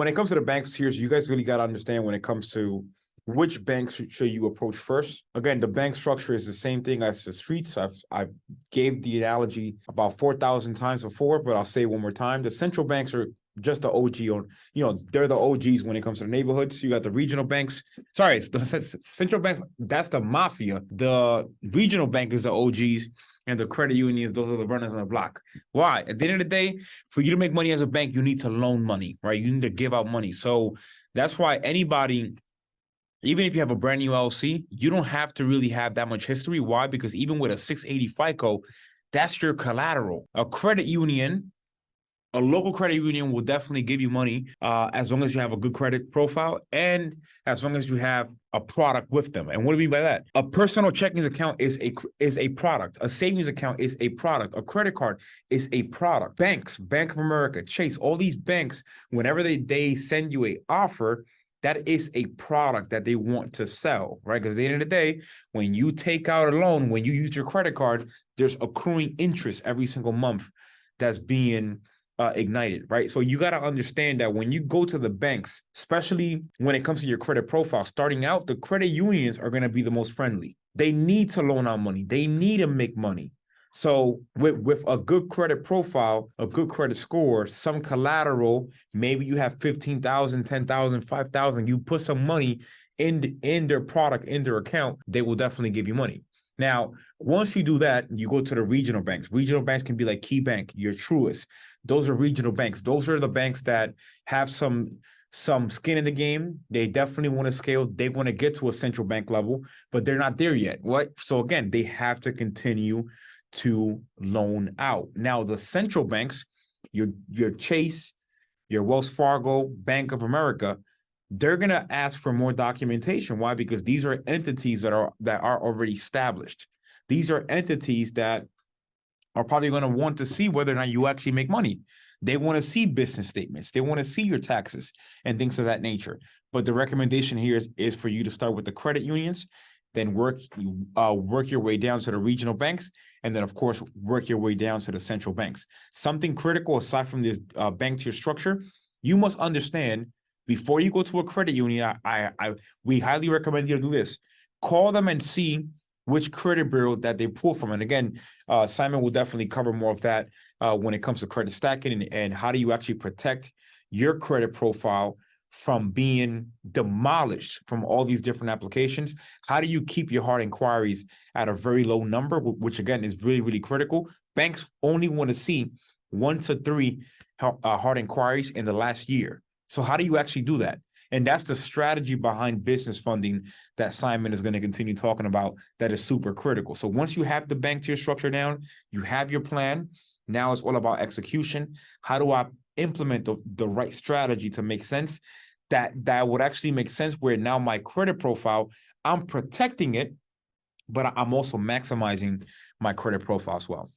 when it comes to the banks tiers, you guys really got to understand when it comes to which banks should you approach first. Again, the bank structure is the same thing as the streets. I gave the analogy about 4,000 times before, but I'll say it one more time. The central banks are just the OG on, they're the OGs when it comes to the neighborhoods. You got the regional banks. Sorry, the central banks, that's the mafia. The regional bank is the OGs, and the credit unions, those are the runners on the block. Why? At the end of the day, for you to make money as a bank, you need to loan money, right? You need to give out money. So that's why anybody, even if you have a brand new LLC, you don't have to really have that much history. Why? Because even with a 680 FICO, that's your collateral. A credit union, a local credit union will definitely give you money as long as you have a good credit profile and as long as you have a product with them. And what do we mean by that? A personal checking account is a product. A savings account is a product. A credit card is a product. Banks, Bank of America, Chase, all these banks, whenever they send you an offer, that is a product that they want to sell, right? Because at the end of the day, when you take out a loan, when you use your credit card, there's accruing interest every single month that's being ignited, right? So you got to understand that when you go to the banks, especially when it comes to your credit profile, starting out, the credit unions are going to be the most friendly. They need to loan out money. They need to make money. So with a good credit profile, a good credit score, some collateral, maybe you have 15,000, 10,000, 5,000, you put some money in their product, in their account, they will definitely give you money. Now, once you do that, you go to the regional banks. Regional banks can be like KeyBank, your Truist. Those are regional banks. Those are the banks that have some skin in the game. They definitely want to scale. They want to get to a central bank level, but they're not there yet. What? So again, they have to continue to loan out. Now, the central banks, your Chase, your Wells Fargo, Bank of America, they're going to ask for more documentation. Why? Because these are entities that are already established. These are entities that are probably going to want to see whether or not you actually make money. They want to see business statements. They want to see your taxes and things of that nature. But the recommendation here is for you to start with the credit unions, then work your way down to the regional banks, and then, of course, work your way down to the central banks. Something critical aside from this bank tier structure, you must understand before you go to a credit union, we highly recommend you to do this. Call them and see which credit bureau that they pull from. And again, Simon will definitely cover more of that when it comes to credit stacking and how do you actually protect your credit profile from being demolished from all these different applications. How do you keep your hard inquiries at a very low number, which again is really, really critical. Banks only want to see 1 to 3 hard inquiries in the last year. So how do you actually do that? And that's the strategy behind business funding that Simon is going to continue talking about that is super critical. So once you have the bank tier structure down, you have your plan. Now it's all about execution. How do I implement the right strategy to make sense? That would actually make sense where now my credit profile, I'm protecting it, but I'm also maximizing my credit profile as well.